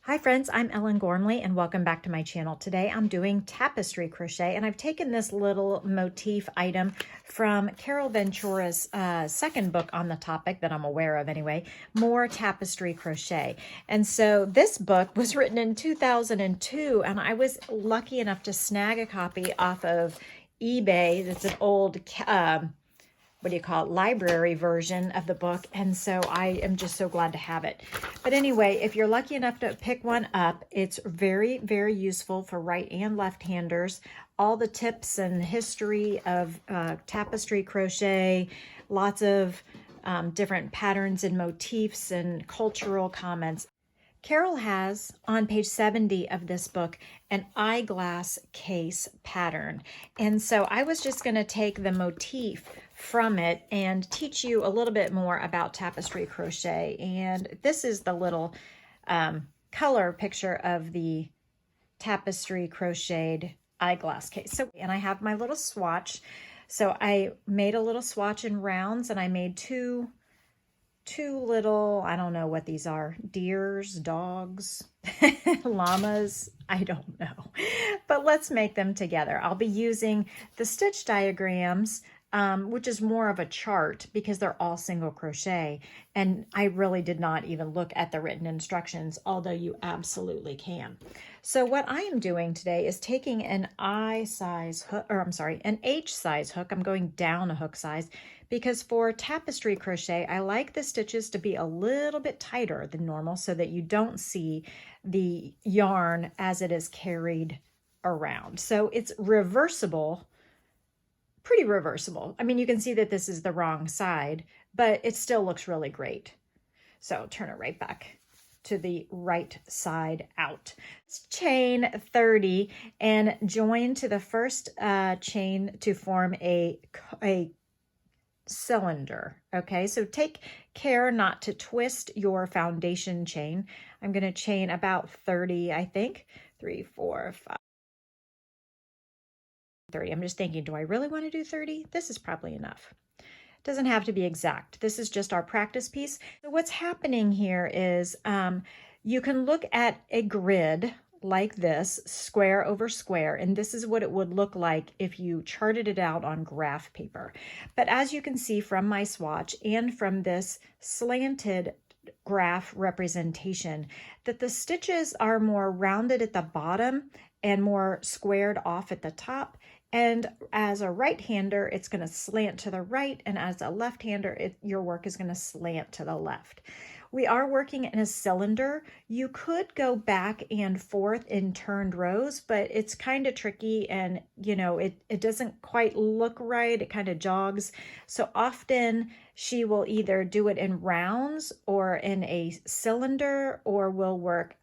Hi friends, I'm Ellen Gormley and welcome back to my channel. Today I'm doing tapestry crochet and I've taken this little motif item from Carol Ventura's second book on the topic that I'm aware of anyway, More Tapestry Crochet. And so this book was written in 2002 and I was lucky enough to snag a copy off of eBay. It's an old library version of the book, and so I am just so glad to have it. But anyway, if you're lucky enough to pick one up, it's very, very useful for right and left-handers. All the tips and history of tapestry crochet, lots of different patterns and motifs and cultural comments. Carol has, on page 70 of this book, an eyeglass case pattern. And so I was just going to take the motif from it and teach you a little bit more about tapestry crochet. And this is the little color picture of the tapestry crocheted eyeglass case. So, and I have my little swatch. So I made a little swatch in rounds and I made two little, I don't know what these are, deers, dogs, llamas, I don't know. But let's make them together. I'll be using the stitch diagrams, which is more of a chart because they're all single crochet. And I really did not even look at the written instructions, although you absolutely can. So what I am doing today is taking an an H size hook. I'm going down a hook size because for tapestry crochet, I like the stitches to be a little bit tighter than normal so that you don't see the yarn as it is carried around. So it's reversible, pretty reversible. I mean, you can see that this is the wrong side, but it still looks really great. So turn it right back to the right side out. Chain 30 and join to the first chain to form a cylinder. Okay, so take care not to twist your foundation chain. I'm going to chain about 30, I think. 3, 4, 5, 30. I'm just thinking, do I really want to do 30? This is probably enough. It doesn't have to be exact. This is just our practice piece. So what's happening here is you can look at a grid like this, square over square, and this is what it would look like if you charted it out on graph paper. But as you can see from my swatch and from this slanted graph representation, that the stitches are more rounded at the bottom and more squared off at the top. And as a right-hander, it's going to slant to the right, and as a left-hander, your work is going to slant to the left. We are working in a cylinder. You could go back and forth in turned rows, but it's kind of tricky and, you know, it doesn't quite look right. It kind of jogs. So often she will either do it in rounds or in a cylinder, or will work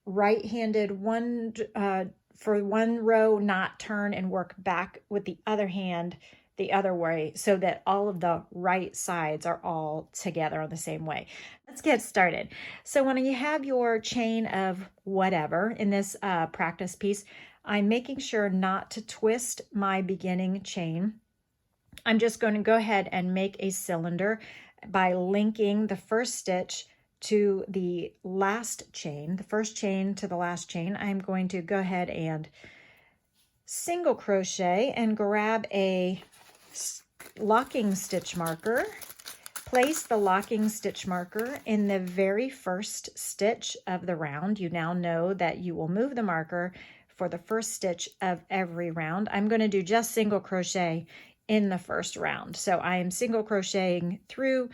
right-handed for one row, not turn and work back with the other hand the other way so that all of the right sides are all together on the same way. Let's get started. So when you have your chain of whatever in this practice piece, I'm making sure not to twist my beginning chain. I'm just going to go ahead and make a cylinder by linking the first stitch to the last chain, the first chain to the last chain. I'm going to go ahead and single crochet and grab a locking stitch marker. Place the locking stitch marker in the very first stitch of the round. You now know that you will move the marker for the first stitch of every round. I'm going to do just single crochet in the first round. So I am single crocheting through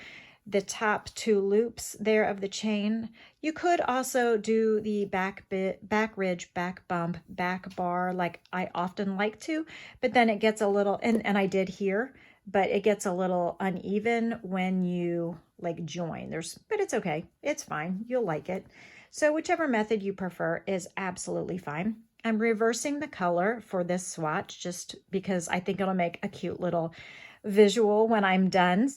the top 2 loops there of the chain. You could also do the back ridge, back bump, back bar like I often like to, but then it gets a little, and I did here, but it gets a little uneven when you like join. But it's okay. It's fine. You'll like it. So whichever method you prefer is absolutely fine. I'm reversing the color for this swatch just because I think it'll make a cute little visual when I'm done.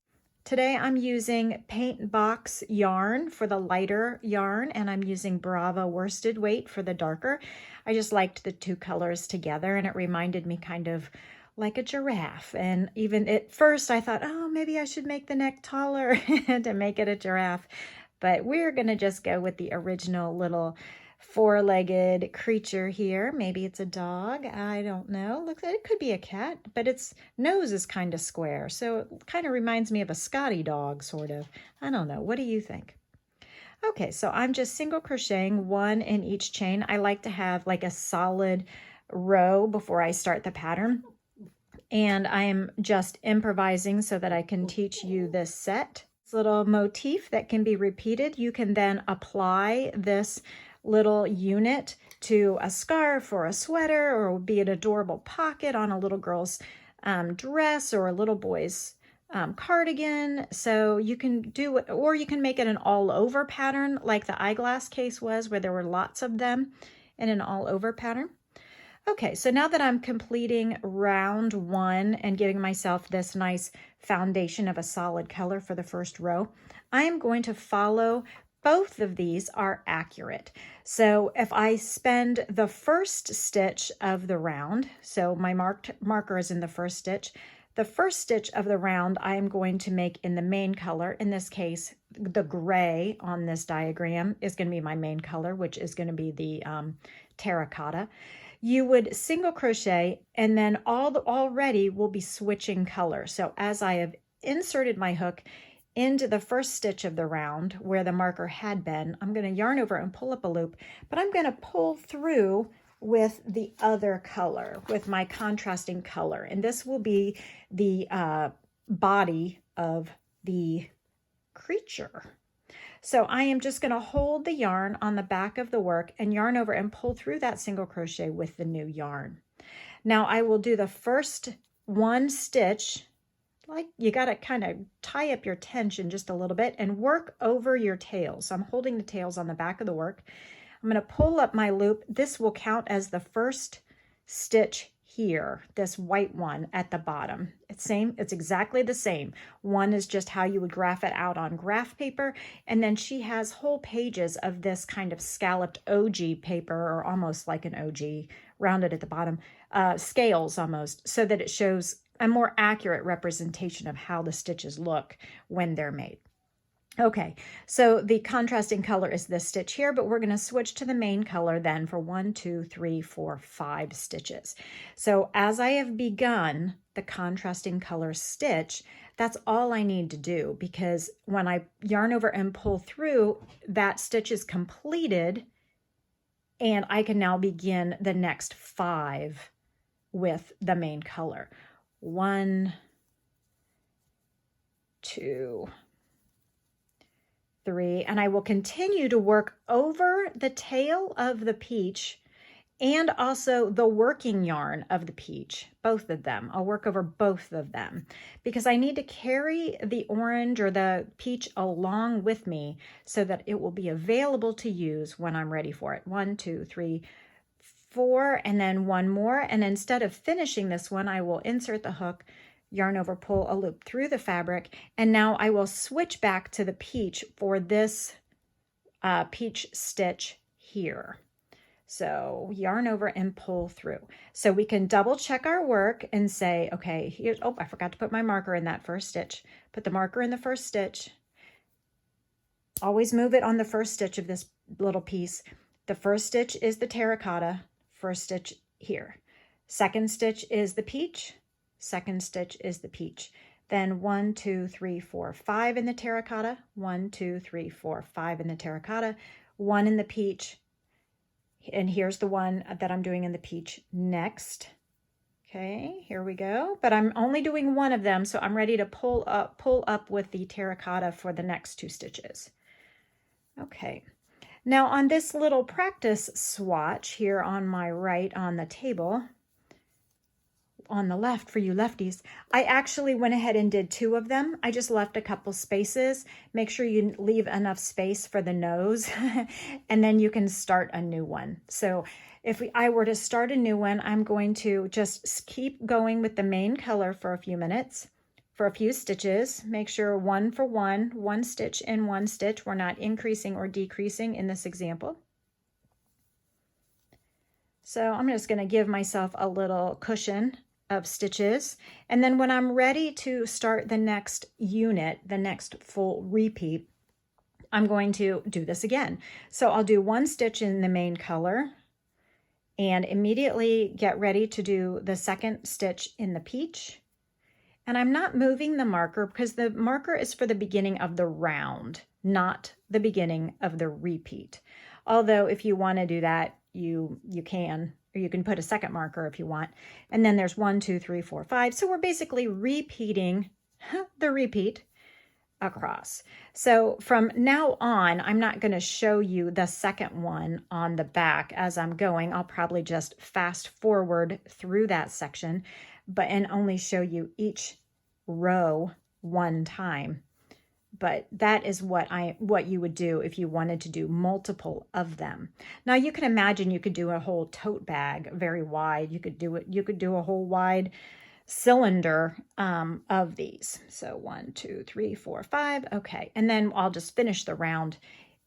Today I'm using Paint Box yarn for the lighter yarn, and I'm using Brava worsted weight for the darker. I just liked the 2 colors together, and it reminded me kind of like a giraffe. And even at first I thought, oh, maybe I should make the neck taller to make it a giraffe. but we're going to just go with the original little four-legged creature here. Maybe it's a dog. I don't know. Look, it could be a cat, but its nose is kind of square, so it kind of reminds me of a Scotty dog, sort of. I don't know. What do you think? Okay, so I'm just single crocheting one in each chain. I like to have like a solid row before I start the pattern. And I'm just improvising so that I can teach you this set. This little motif that can be repeated. You can then apply this little unit to a scarf or a sweater, or be an adorable pocket on a little girl's dress or a little boy's cardigan. So you can do it, or you can make it an all over pattern like the eyeglass case was, where there were lots of them in an all over pattern. Okay, so now that I'm completing round one and giving myself this nice foundation of a solid color for the first row, I am going to follow. Both of these are accurate. So if I spend the first stitch of the round, so my marker is in the first stitch of the round I am going to make in the main color. In this case, the gray on this diagram is going to be my main color, which is going to be the terracotta. You would single crochet, and then already we'll be switching color. So as I have inserted my hook into the first stitch of the round where the marker had been, I'm going to yarn over and pull up a loop, but I'm going to pull through with the other color, with my contrasting color. And this will be the body of the creature. So I am just going to hold the yarn on the back of the work and yarn over and pull through that single crochet with the new yarn. Now I will do the first one stitch, like you got to kind of tie up your tension just a little bit and work over your tails. So I'm holding the tails on the back of the work. I'm going to pull up my loop. This will count as the first stitch here, this white one at the bottom. It's exactly the same. One is just how you would graph it out on graph paper, and then she has whole pages of this kind of scalloped OG paper, or almost like an OG, rounded at the bottom, scales almost, so that it shows a more accurate representation of how the stitches look when they're made. Okay, so the contrasting color is this stitch here, but we're going to switch to the main color then for 1, 2, 3, 4, 5 stitches. So as I have begun the contrasting color stitch, that's all I need to do, because when I yarn over and pull through, that stitch is completed, and I can now begin the next 5 with the main color. 1, 2, 3, and I will continue to work over the tail of the peach and also the working yarn of the peach, both of them. I'll work over both of them because I need to carry the orange or the peach along with me so that it will be available to use when I'm ready for it. 1, 2, 3, 4, and then one more. And instead of finishing this one, I will insert the hook, yarn over, pull a loop through the fabric, and now I will switch back to the peach for this peach stitch here. So yarn over and pull through. So we can double check our work and say, okay, here's, oh, I forgot to put my marker in that first stitch. Put the marker in the first stitch. Always move it on the first stitch of this little piece. The first stitch is the terracotta, first stitch here. Second stitch is the peach. Second stitch is the peach. Then 1, 2, 3, 4, 5 in the terracotta. 1, 2, 3, 4, 5 in the terracotta. 1 in the peach. And here's the one that I'm doing in the peach next. Okay, here we go. But I'm only doing one of them, so I'm ready to pull up with the terracotta for the next 2 stitches. Okay. Now on this little practice swatch here on my right on the table, on the left for you lefties, I actually went ahead and did 2 of them. I just left a couple spaces. Make sure you leave enough space for the nose and then you can start a new one. So if I were to start a new one, I'm going to just keep going with the main color for a few minutes, for a few stitches. Make sure 1 for 1, 1 stitch in 1 stitch. We're not increasing or decreasing in this example. So I'm just going to give myself a little cushion of stitches, and then when I'm ready to start the next unit, the next full repeat, I'm going to do this again. So I'll do one stitch in the main color and immediately get ready to do the second stitch in the peach. And I'm not moving the marker because the marker is for the beginning of the round, not the beginning of the repeat. Although if you want to do that, you can, or you can put a second marker if you want. And then there's 1, 2, 3, 4, 5. So we're basically repeating the repeat across. So from now on, I'm not going to show you the second one on the back as I'm going. I'll probably just fast forward through that section, and only show you each row one time. But that is what you would do if you wanted to do multiple of them. Now you can imagine you could do a whole tote bag very wide. You could do a whole wide cylinder of these. So 1, 2, 3, 4, 5. Okay, and then I'll just finish the round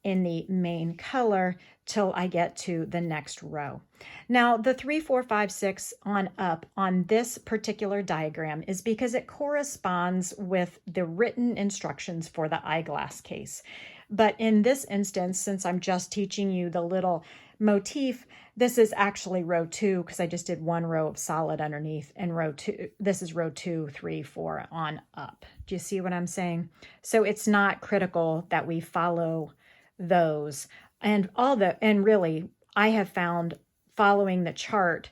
in the main color till I get to the next row. Now the 3, 4, 5, 6 on up on this particular diagram is because it corresponds with the written instructions for the eyeglass case. But in this instance, since I'm just teaching you the little motif, this is actually row 2 because I just did one row of solid underneath, and row 2, this is row 2, 3, 4 on up. Do you see what I'm saying? So it's not critical that we follow those, and really I have found following the chart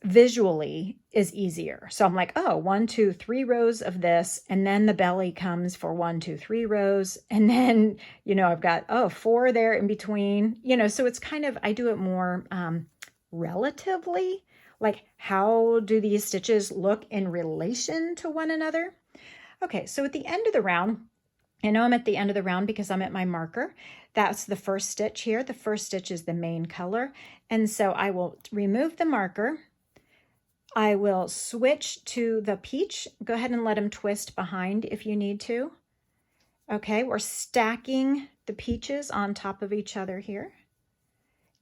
visually is easier. So I'm like, oh, 1, 2, 3 rows of this, and then the belly comes for 1, 2, 3 rows, and then I've got 4 there in between, so it's kind of, I do it more relatively, like how do these stitches look in relation to one another. Okay, so at the end of the round, I know I'm at the end of the round because I'm at my marker. That's the first stitch here. The first stitch is the main color. And so I will remove the marker. I will switch to the peach. Go ahead and let them twist behind if you need to. Okay, we're stacking the peaches on top of each other here.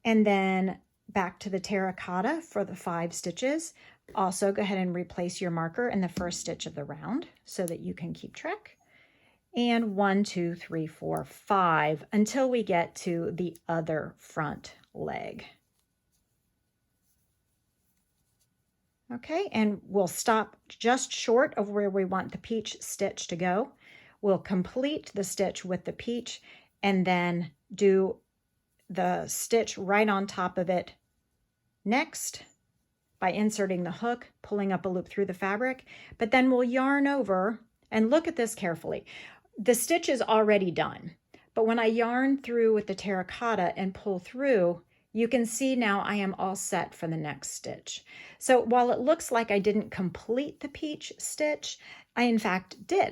And then back to the terracotta for the 5 stitches. Also, go ahead and replace your marker in the first stitch of the round so that you can keep track. And 1, 2, 3, 4, 5 until we get to the other front leg. Okay, and we'll stop just short of where we want the peach stitch to go. We'll complete the stitch with the peach and then do the stitch right on top of it next by inserting the hook, pulling up a loop through the fabric, but then we'll yarn over, and look at this carefully. The stitch is already done, but when I yarn through with the terracotta and pull through, you can see now I am all set for the next stitch. So while it looks like I didn't complete the peach stitch, I in fact did.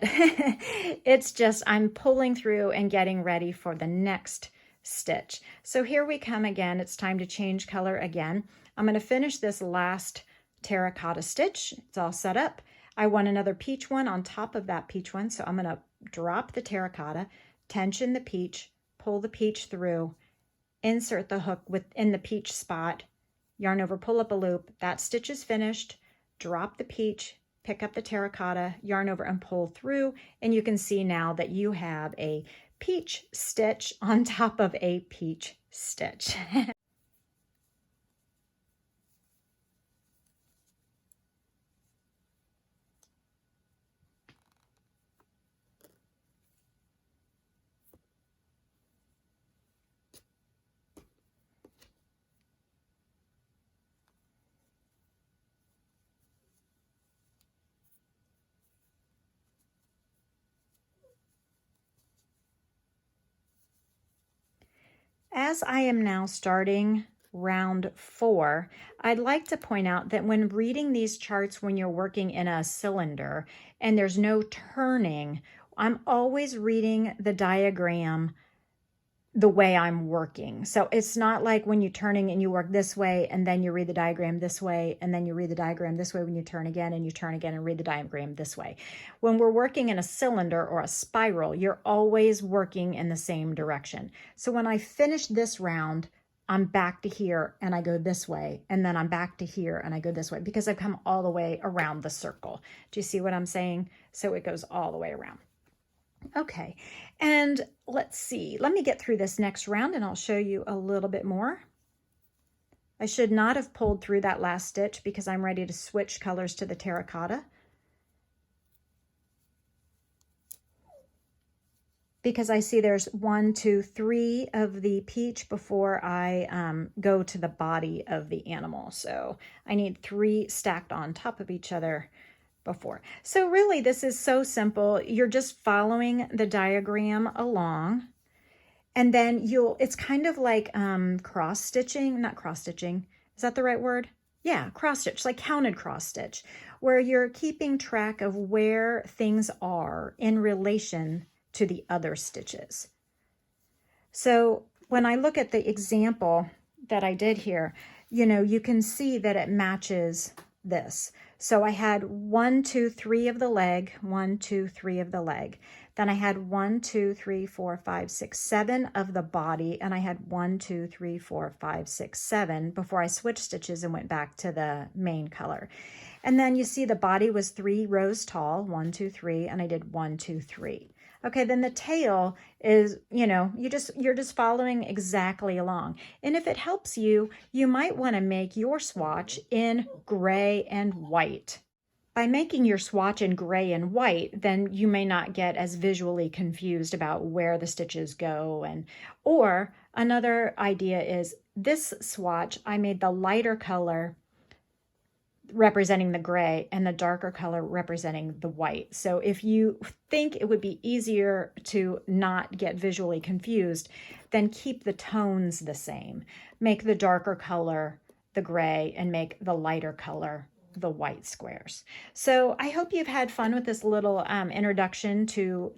It's just I'm pulling through and getting ready for the next stitch. So here we come again. It's time to change color again. I'm going to finish this last terracotta stitch. It's all set up. I want another peach one on top of that peach one, so I'm going to drop the terracotta, tension the peach, pull the peach through, insert the hook within the peach spot, yarn over, pull up a loop. That stitch is finished. Drop the peach, pick up the terracotta, yarn over and pull through, and you can see now that you have a peach stitch on top of a peach stitch. As I am now starting round 4, I'd like to point out that when reading these charts, when you're working in a cylinder and there's no turning, I'm always reading the diagram the way I'm working. So it's not like when you're turning and you work this way and then you read the diagram this way and then you read the diagram this way when you turn again and you turn again and read the diagram this way. When we're working in a cylinder or a spiral, you're always working in the same direction. So when I finish this round, I'm back to here and I go this way, and then I'm back to here and I go this way because I've come all the way around the circle. Do you see what I'm saying? So it goes all the way around. Okay, and let's see. Let me get through this next round and I'll show you a little bit more. I should not have pulled through that last stitch because I'm ready to switch colors to the terracotta. Because I see there's 1, 2, 3 of the peach before I go to the body of the animal. So I need 3 stacked on top of each other before. So really this is so simple. You're just following the diagram along, and then it's kind of like cross stitching, not cross stitching. Is that the right word? Yeah, cross stitch, like counted cross stitch, where you're keeping track of where things are in relation to the other stitches. So when I look at the example that I did here, you can see that it matches this. So I had 1, 2, 3 of the leg, 1, 2, 3 of the leg. Then I had 1, 2, 3, 4, 5, 6, 7 of the body, and I had 1, 2, 3, 4, 5, 6, 7 before I switched stitches and went back to the main color. And then you see the body was 3 rows tall, 1, 2, 3, and I did 1, 2, 3. Okay, then the tail is, you're just following exactly along. And if it helps you, you might want to make your swatch in gray and white. By making your swatch in gray and white, then you may not get as visually confused about where the stitches go. Or another idea is this swatch, I made the lighter color representing the gray and the darker color representing the white. So if you think it would be easier to not get visually confused, then keep the tones the same. Make the darker color the gray and make the lighter color the white squares. So I hope you've had fun with this little introduction to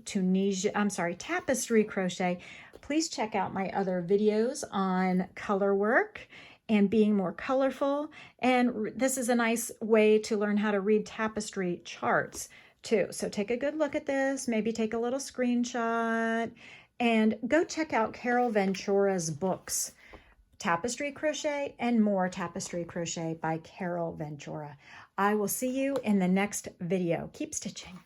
tapestry crochet. Please check out my other videos on color work and being more colorful. And this is a nice way to learn how to read tapestry charts too. So take a good look at this, maybe take a little screenshot, and go check out Carol Ventura's books, Tapestry Crochet and More Tapestry Crochet by Carol Ventura. I will see you in the next video. Keep stitching.